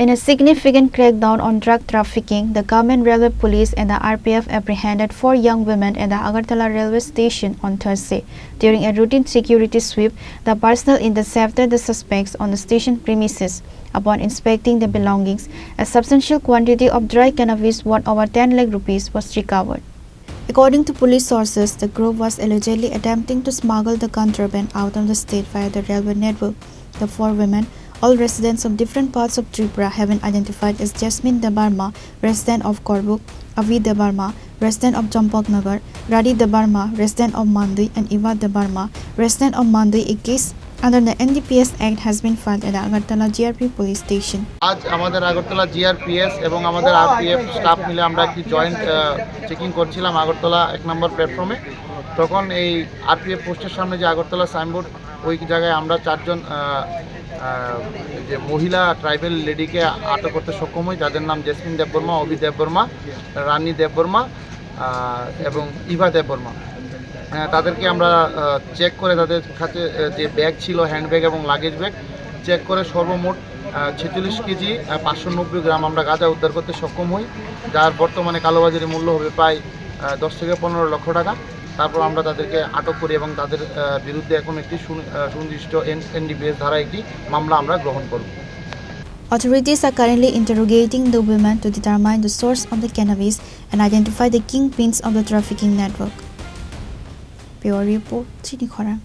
In a significant crackdown on drug trafficking, the Government Railway Police and the RPF apprehended 4 young women at the Agartala railway station on Thursday. During a routine security sweep, the personnel intercepted the suspects on the station premises. Upon inspecting the belongings, a substantial quantity of dry cannabis worth over 10 lakh rupees was recovered. According to police sources, the group was allegedly attempting to smuggle the contraband out of the state via the railway network. The 4 women, all residents of different parts of Tripura, have been identified as Jasmine Debarma, resident of Korbuk, Avi Debarma, resident of Champaknagar, Radhi Debarma, resident of Mandui, and Eva Debarma, resident of Mandui. A case under the NDPS Act has been filed at the Agartala GRP police station. আজ আমাদের Agartala GRPS এবং আমাদের RPF staff মিলে আমরা একটি joint checking করছিলাম আগরতলা 1 নম্বর প্ল্যাটফর্মে। তখন এই আরপিএফ পোস্টের সামনে যে আগরতলা সাইনবোর্ড, ওই জায়গায় আমরা 4 জন যে মহিলা ট্রাইবেল লেডিকে আটক করতে সক্ষম হই, যাদের নাম জেসমিন দেববর্মা, অভি দেববর্মা, রানী দেববর্মা এবং ইভা দেববর্মা। তাদেরকে আমরা চেক করে তাদের কাছে যে ব্যাগ ছিল, হ্যান্ডব্যাগ এবং লাগেজ ব্যাগ চেক করে সর্বমোট 46 কেজি 590 গ্রাম আমরা গাঁজা উদ্ধার করতে সক্ষম হই, যার বর্তমানে কালোবাজারি মূল্য হবে প্রায় 10 থেকে 15 লক্ষ টাকা। তারপর আমরা তাদেরকে আটক করি এবং তাদের বিরুদ্ধে এখন একটি সুনির্দিষ্ট NDPS ধারা একটি মামলা আমরা গ্রহণ করব। Authorities are currently interrogating the women to determine the source of the cannabis and identify the kingpins of the trafficking network. Pure Report, Chini Khorang.